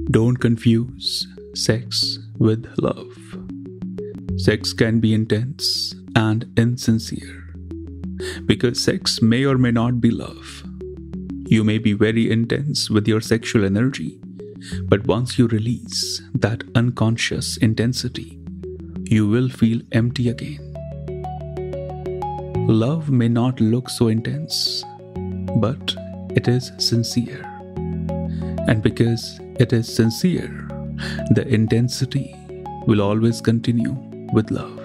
Don't confuse sex with love. Sex can be intense and insincere because sex may or may not be love. You may be very intense with your sexual energy, but once you release that unconscious intensity, you will feel empty again. Love may not look so intense, but it is sincere. And because it is sincere, the intensity will always continue with love.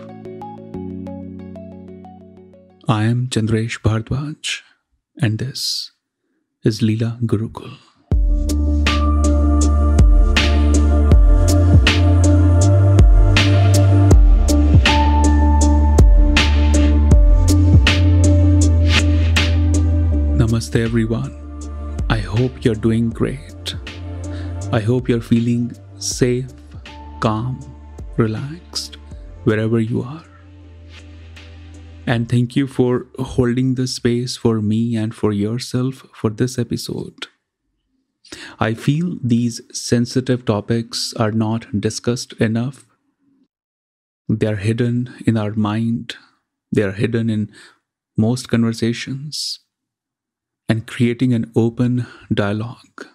I am Chandresh Bhardwaj, and this is Leela Gurukul. Namaste everyone. I hope you're doing great. I hope you're feeling safe, calm, relaxed, wherever you are. And thank you for holding the space for me and for yourself for this episode. I feel these sensitive topics are not discussed enough. They're hidden in our mind. They're hidden in most conversations. And creating an open dialogue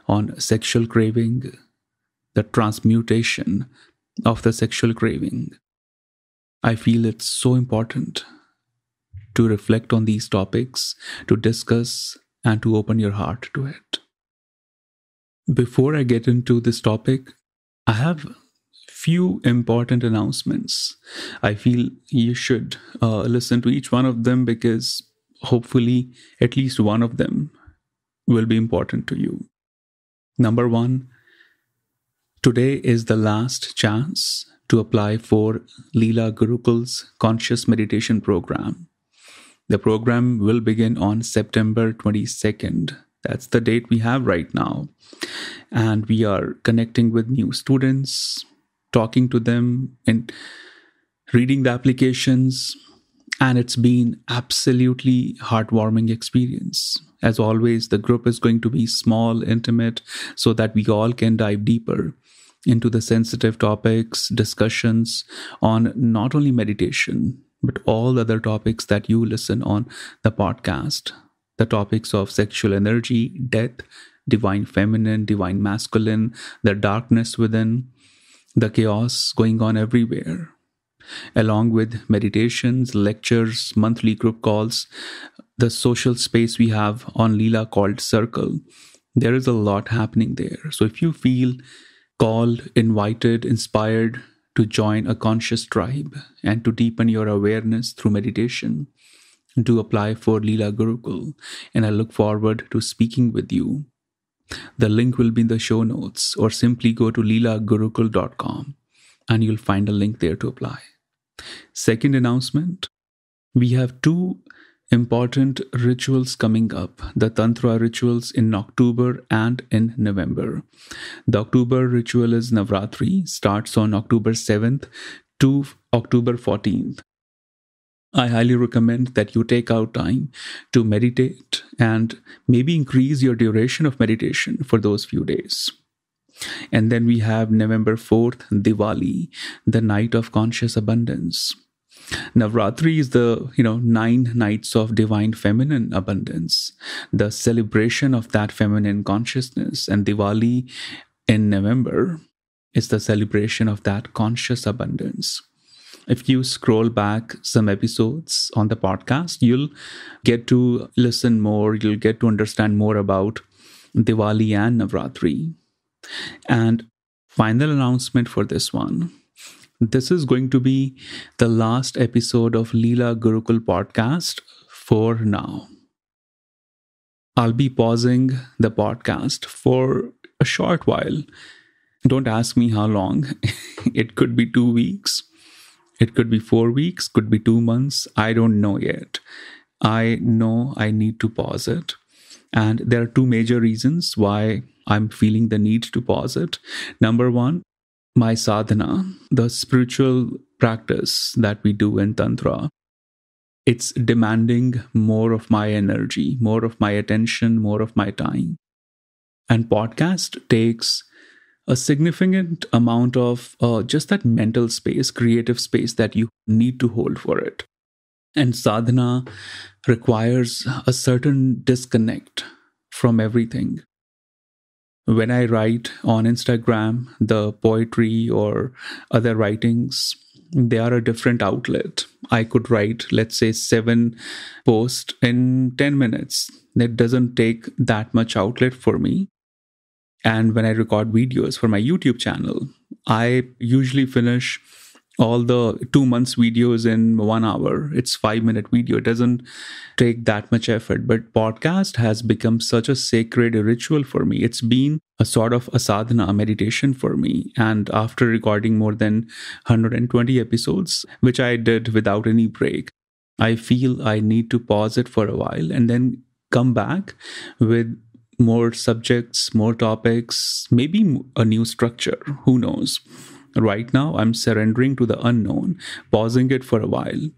on sexual craving, the transmutation of the sexual craving. I feel it's so important to reflect on these topics, to discuss, and to open your heart to it. Before I get into this topic, I have few important announcements. I feel you should listen to each one of them because hopefully at least one of them will be important to you. Number one, today is the last chance to apply for Leela Gurukul's Conscious Meditation Program. The program will begin on September 22nd. That's the date we have right now. And we are connecting with new students, talking to them, and reading the applications. And it's been absolutely heartwarming experience. As always, the group is going to be small, intimate, so that we all can dive deeper into the sensitive topics, discussions on not only meditation, but all other topics that you listen on the podcast. The topics of sexual energy, death, divine feminine, divine masculine, the darkness within, the chaos going on everywhere. Along with meditations, lectures, monthly group calls, the social space we have on Leela called Circle. There is a lot happening there. So if you feel called, invited, inspired to join a conscious tribe and to deepen your awareness through meditation, do apply for Leela Gurukul. And I look forward to speaking with you. The link will be in the show notes, or simply go to leelagurukul.com and you'll find a link there to apply. Second announcement, we have two important rituals coming up, the Tantra rituals in October and in November. The October ritual is Navratri, starts on October 7th to October 14th. I highly recommend that you take out time to meditate and maybe increase your duration of meditation for those few days. And then we have November 4th, Diwali, the night of conscious abundance. Navratri is the 9 nights of divine feminine abundance, the celebration of that feminine consciousness. And Diwali in November is the celebration of that conscious abundance. If you scroll back some episodes on the podcast, you'll get to listen more, you'll get to understand more about Diwali and Navratri. And final announcement for this one. This is going to be the last episode of Leela Gurukul podcast for now. I'll be pausing the podcast for a short while. Don't ask me how long. It could be 2 weeks. It could be 4 weeks, could be 2 months. I don't know yet. I know I need to pause it. And there are two major reasons why I'm feeling the need to pause it. Number one, my sadhana, the spiritual practice that we do in Tantra, it's demanding more of my energy, more of my attention, more of my time. And podcast takes a significant amount of just that mental space, creative space that you need to hold for it. And sadhana requires a certain disconnect from everything. When I write on Instagram, the poetry or other writings, they are a different outlet. I could write, let's say, 7 posts in 10 minutes. That doesn't take that much outlet for me. And when I record videos for my YouTube channel, I usually finish all the 2 months videos in 1 hour. It's 5-minute video. It doesn't take that much effort. But podcast has become such a sacred ritual for me. It's been a sort of a sadhana, a meditation for me. And after recording more than 120 episodes, which I did without any break, I feel I need to pause it for a while and then come back with more subjects, more topics, maybe a new structure. Who knows? Right now, I'm surrendering to the unknown, pausing it for a while.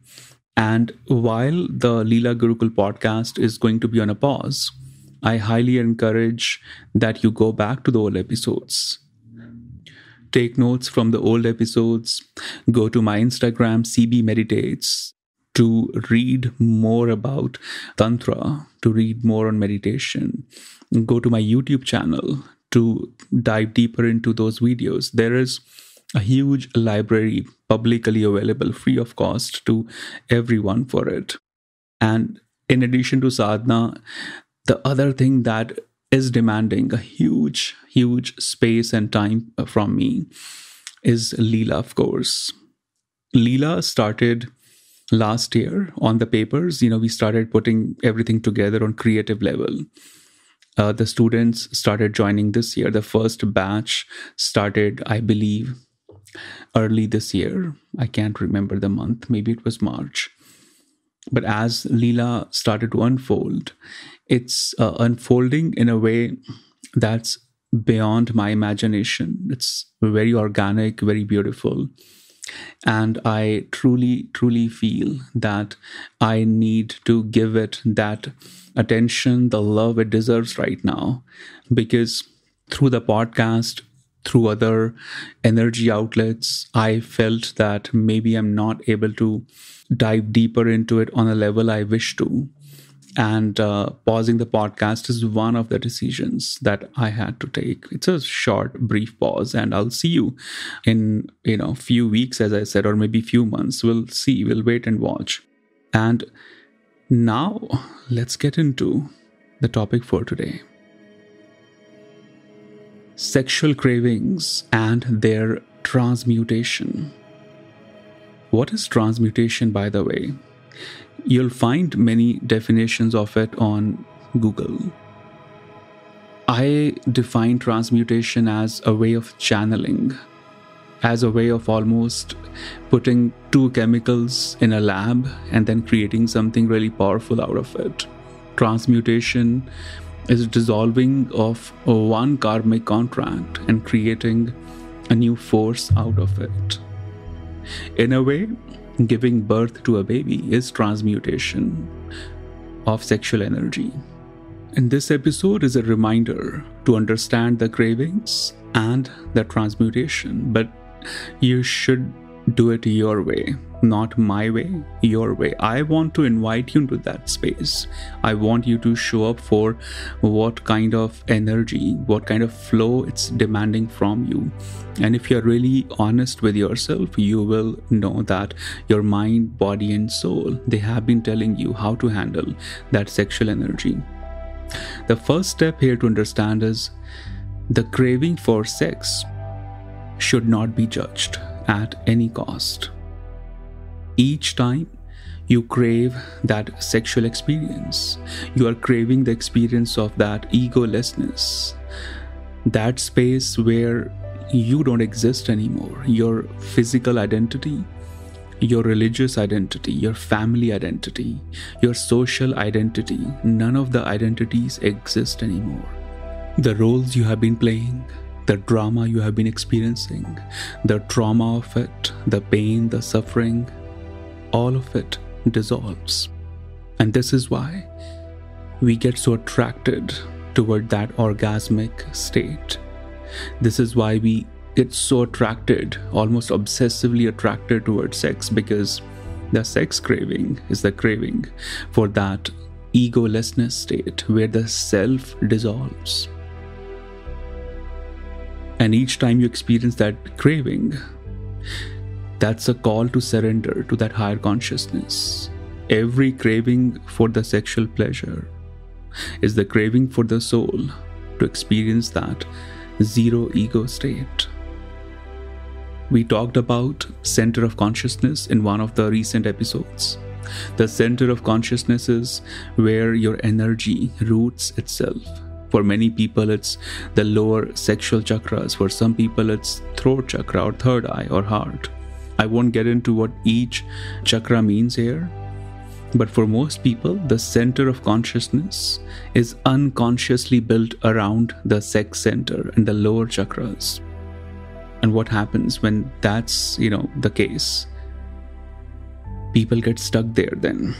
And while the Leela Gurukul podcast is going to be on a pause, I highly encourage that you go back to the old episodes. Take notes from the old episodes. Go to my Instagram, CB Meditates, to read more about Tantra, to read more on meditation. Go to my YouTube channel to dive deeper into those videos. There is a huge library publicly available, free of cost to everyone for it. And in addition to sadhana, the other thing that is demanding a huge space and time from me is Leela, of course. Leela started last year on the papers. We started putting everything together on creative level. The students started joining this year. The first batch started, I believe, early this year. I can't remember the month. Maybe it was March. But as Leela started to unfold, it's unfolding in a way that's beyond my imagination. It's very organic, very beautiful. And I truly feel that I need to give it that attention, the love it deserves right now. Because through the podcast, through other energy outlets, I felt that maybe I'm not able to dive deeper into it on a level I wish to. And pausing the podcast is one of the decisions that I had to take. It's a short, brief pause, and I'll see you in few weeks, as I said, or maybe few months. We'll see. We'll wait and watch. And now let's get into the topic for today. Sexual cravings and their transmutation. What is transmutation, by the way? You'll find many definitions of it on Google. I define transmutation as a way of channeling, as a way of almost putting 2 chemicals in a lab and then creating something really powerful out of it. Transmutation is dissolving of one karmic contract and creating a new force out of it. In a way, giving birth to a baby is transmutation of sexual energy. And this episode is a reminder to understand the cravings and the transmutation, but you should do it your way, not my way, your way. I want to invite you into that space. I want you to show up for what kind of energy, what kind of flow it's demanding from you. And if you're really honest with yourself, you will know that your mind, body, and soul, they have been telling you how to handle that sexual energy. The first step here to understand is the craving for sex should not be judged at any cost. Each time you crave that sexual experience, you are craving the experience of that egolessness, that space where you don't exist anymore. Your physical identity, your religious identity, your family identity, your social identity, none of the identities exist anymore. The roles you have been playing, the drama you have been experiencing, the trauma of it, the pain, the suffering, all of it dissolves. And this is why we get so attracted toward that orgasmic state. This is why we get so attracted, almost obsessively attracted towards sex, because the sex craving is the craving for that egolessness state where the self dissolves. And each time you experience that craving, that's a call to surrender to that higher consciousness. Every craving for the sexual pleasure is the craving for the soul to experience that zero ego state. We talked about center of consciousness in one of the recent episodes. The center of consciousness is where your energy roots itself. For many people, it's the lower sexual chakras. For some people, it's throat chakra or third eye or heart. I won't get into what each chakra means here. But for most people, the center of consciousness is unconsciously built around the sex center and the lower chakras. And what happens when that's, the case? People get stuck there then.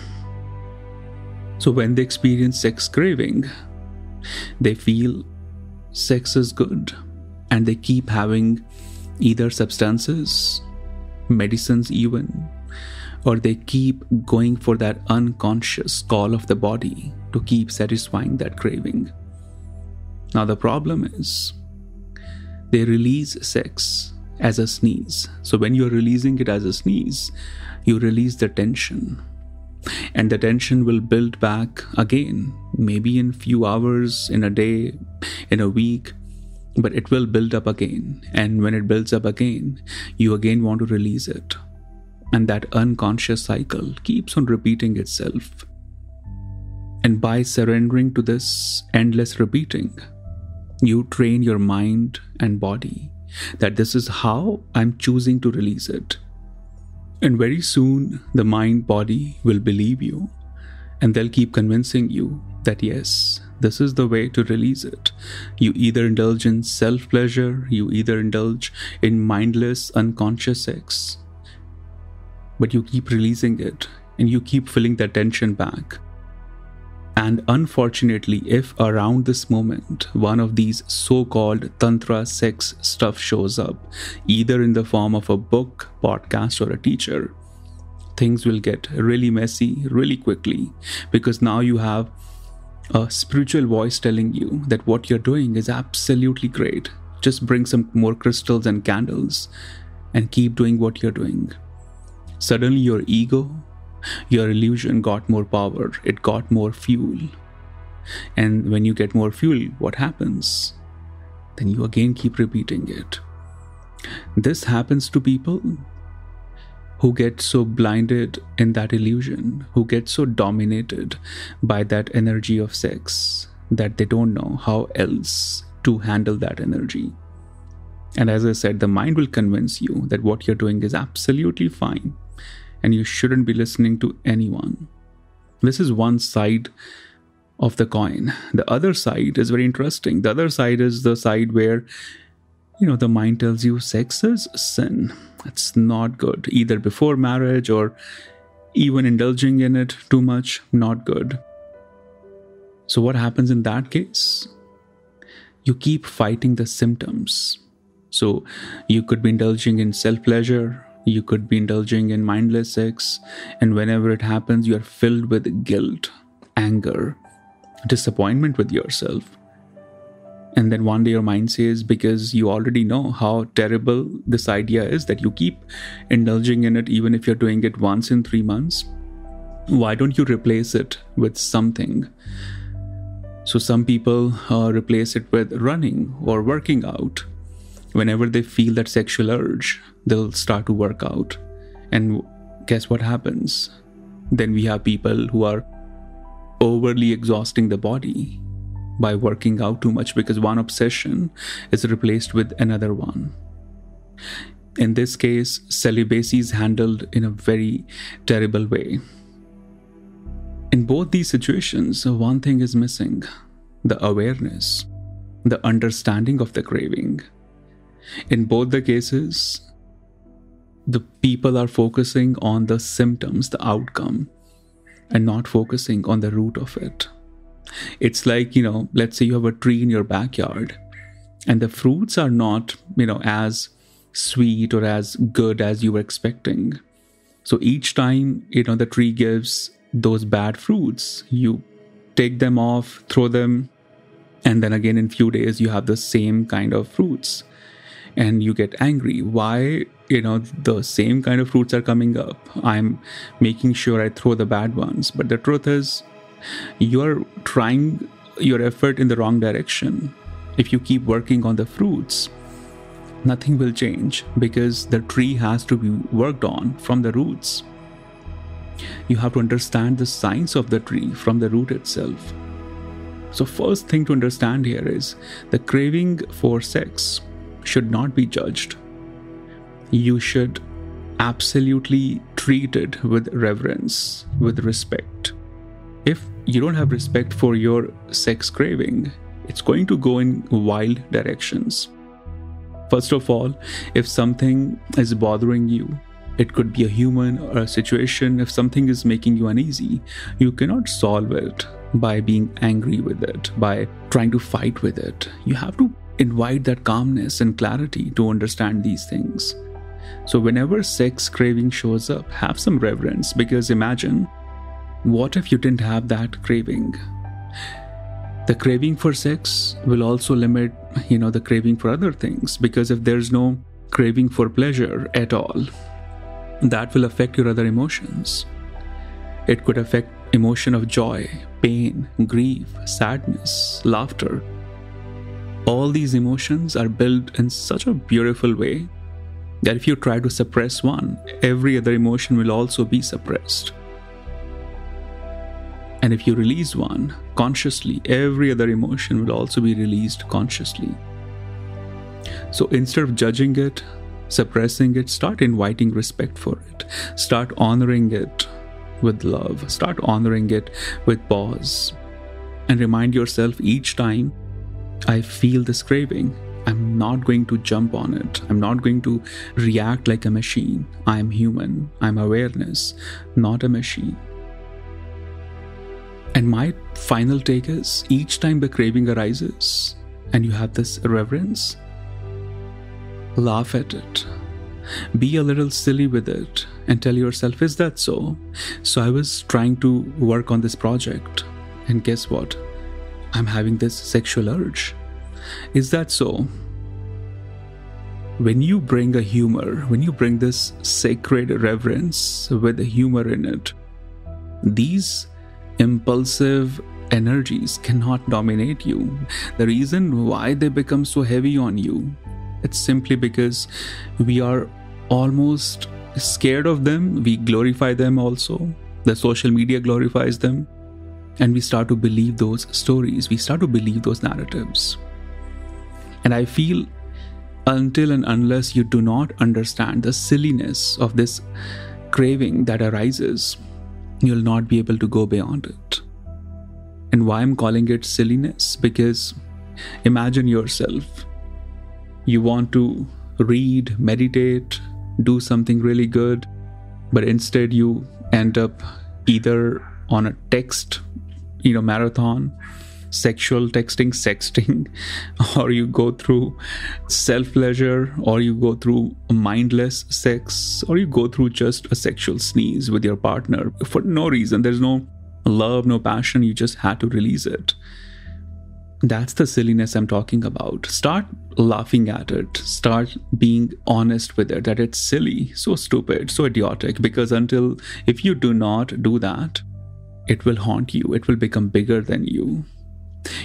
So when they experience sex craving, they feel sex is good and they keep having either substances, medicines even, or they keep going for that unconscious call of the body to keep satisfying that craving. Now the problem is they release sex as a sneeze. So when you're releasing it as a sneeze, you release the tension. And the tension will build back again, maybe in few hours, in a day, in a week, but it will build up again. And when it builds up again, you again want to release it. And that unconscious cycle keeps on repeating itself. And by surrendering to this endless repeating, you train your mind and body that this is how I'm choosing to release it. And very soon, the mind, body will believe you, and they'll keep convincing you that yes, this is the way to release it. You either indulge in self-pleasure, you either indulge in mindless, unconscious sex, but you keep releasing it, and you keep filling that tension back. And unfortunately, if around this moment, one of these so-called tantra sex stuff shows up, either in the form of a book, podcast, or a teacher, things will get really messy really quickly, because now you have a spiritual voice telling you that what you're doing is absolutely great. Just bring some more crystals and candles and keep doing what you're doing. Suddenly your ego, your illusion got more power, it got more fuel. And when you get more fuel, what happens? Then you again keep repeating it. This happens to people who get so blinded in that illusion, who get so dominated by that energy of sex, that they don't know how else to handle that energy. And as I said, the mind will convince you that what you're doing is absolutely fine, and you shouldn't be listening to anyone. This is one side of the coin. The other side is very interesting. The other side is the side where, the mind tells you sex is sin. It's not good. Either before marriage or even indulging in it too much, not good. So what happens in that case? You keep fighting the symptoms. So you could be indulging in self-pleasure, you could be indulging in mindless sex, and whenever it happens, you are filled with guilt, anger, disappointment with yourself. And then one day your mind says, because you already know how terrible this idea is, that you keep indulging in it even if you're doing it once in 3 months, why don't you replace it with something? So some people replace it with running or working out. Whenever they feel that sexual urge, they'll start to work out. And guess what happens? Then we have people who are overly exhausting the body by working out too much, because one obsession is replaced with another one. In this case, celibacy is handled in a very terrible way. In both these situations, one thing is missing: the awareness, the understanding of the craving. In both the cases, the people are focusing on the symptoms, the outcome, and not focusing on the root of it. It's like, let's say you have a tree in your backyard And the fruits are not, as sweet or as good as you were expecting. So each time, the tree gives those bad fruits, you take them off, throw them, and then again in few days, you have the same kind of fruits. And you get angry. Why, the same kind of fruits are coming up? I'm making sure I throw the bad ones. But the truth is, you're trying your effort in the wrong direction. If you keep working on the fruits, nothing will change because the tree has to be worked on from the roots. You have to understand the science of the tree from the root itself. So first thing to understand here is the craving for sex should not be judged. You should absolutely treat it with reverence, with respect. If you don't have respect for your sex craving, it's going to go in wild directions. First of all, if something is bothering you, it could be a human or a situation. If something is making you uneasy, you cannot solve it by being angry with it, by trying to fight with it. You have to invite that calmness and clarity to understand these things. So whenever sex craving shows up, have some reverence, because imagine, what if you didn't have that craving? The craving for sex will also limit, the craving for other things, because if there's no craving for pleasure at all, that will affect your other emotions. It could affect emotion of joy, pain, grief, sadness, laughter. All these emotions are built in such a beautiful way that if you try to suppress one, every other emotion will also be suppressed. And if you release one consciously, every other emotion will also be released consciously. So instead of judging it, suppressing it, start inviting respect for it. Start honoring it with love. Start honoring it with pause. And remind yourself each time I feel this craving, I'm not going to jump on it. I'm not going to react like a machine. I'm human. I'm awareness, not a machine. And my final take is, each time the craving arises and you have this reverence, laugh at it. Be a little silly with it and tell yourself, is that so? So I was trying to work on this project, and guess what? I'm having this sexual urge. Is that so? When you bring a humor, when you bring this sacred reverence with a humor in it, these impulsive energies cannot dominate you. The reason why they become so heavy on you, it's simply because we are almost scared of them. We glorify them also. The social media glorifies them. And we start to believe those stories. We start to believe those narratives. And I feel until and unless you do not understand the silliness of this craving that arises, you'll not be able to go beyond it. And why I'm calling it silliness? Because imagine yourself. You want to read, meditate, do something really good, but instead you end up either on a text, marathon, sexual texting, sexting, or you go through self-pleasure, or you go through mindless sex, or you go through just a sexual sneeze with your partner for no reason. There's no love, no passion. You just had to release it. That's the silliness I'm talking about. Start laughing at it. Start being honest with it, that it's silly, so stupid, so idiotic. Because if you do not do that, it will haunt you. It will become bigger than you.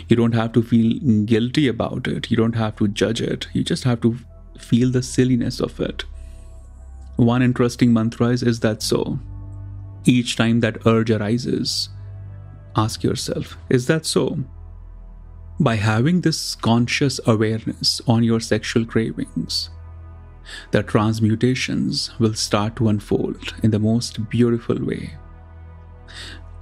You don't have to feel guilty about it. You don't have to judge it. You just have to feel the silliness of it. One interesting mantra is that so? Each time that urge arises, ask yourself, is that so? By having this conscious awareness on your sexual cravings, the transmutations will start to unfold in the most beautiful way.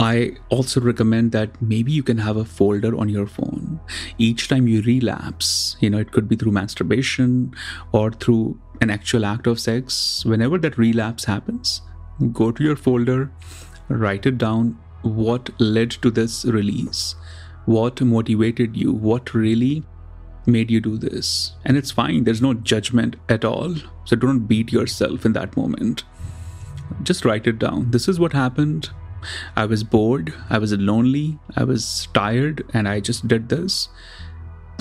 I also recommend that maybe you can have a folder on your phone. Each time you relapse, it could be through masturbation or through an actual act of sex. Whenever that relapse happens, go to your folder, write it down, what led to this release, what motivated you, what really made you do this. And it's fine. There's no judgment at all. So don't beat yourself in that moment. Just write it down. This is what happened. I was bored. I was lonely. I was tired. And I just did this.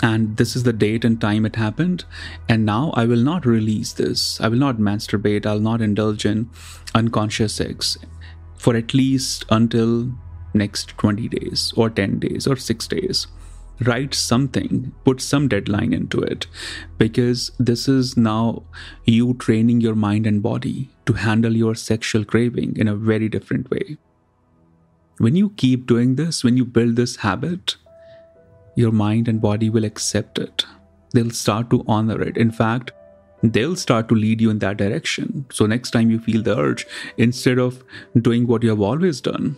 And this is the date and time it happened. And now I will not release this. I will not masturbate. I'll not indulge in unconscious sex for at least until next 20 days or 10 days or 6 days. Write something, put some deadline into it, because this is now you training your mind and body to handle your sexual craving in a very different way. When you keep doing this, when you build this habit, your mind and body will accept it. They'll start to honor it. In fact, they'll start to lead you in that direction. So next time you feel the urge, instead of doing what you have always done,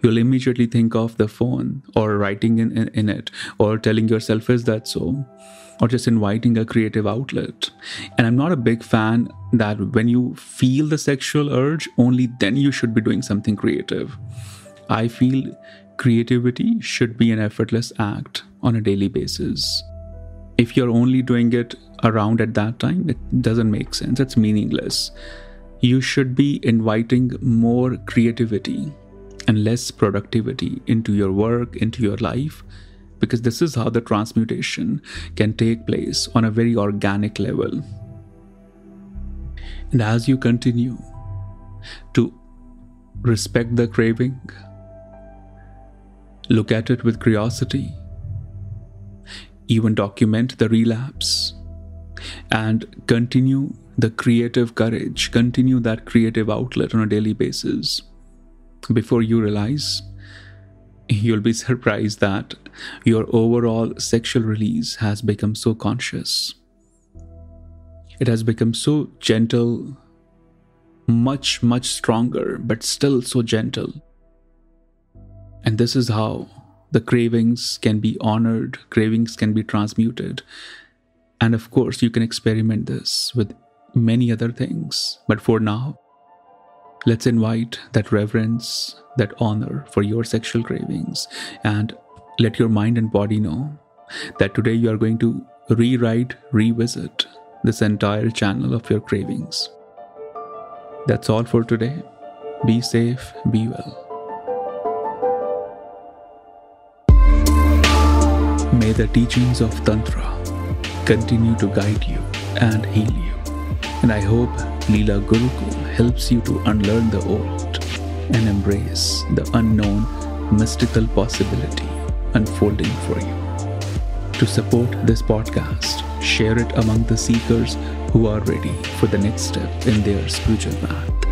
you'll immediately think of the phone or writing in it or telling yourself, is that so? Or just inviting a creative outlet. And I'm not a big fan that when you feel the sexual urge, only then you should be doing something creative. I feel creativity should be an effortless act on a daily basis. If you're only doing it around at that time, it doesn't make sense. It's meaningless. You should be inviting more creativity and less productivity into your work, into your life, because this is how the transmutation can take place on a very organic level. And as you continue to respect the craving, look at it with curiosity, even document the relapse, and continue the creative courage, continue that creative outlet on a daily basis. Before you realize, you'll be surprised that your overall sexual release has become so conscious. It has become so gentle, much, much stronger, but still so gentle. And this is how the cravings can be honored, cravings can be transmuted. And of course, you can experiment this with many other things. But for now, let's invite that reverence, that honor for your sexual cravings, and let your mind and body know that today you are going to rewrite, revisit this entire channel of your cravings. That's all for today. Be safe, be well. May the teachings of Tantra continue to guide you and heal you. And I hope Leela Gurukul helps you to unlearn the old and embrace the unknown mystical possibility unfolding for you. To support this podcast, share it among the seekers who are ready for the next step in their spiritual path.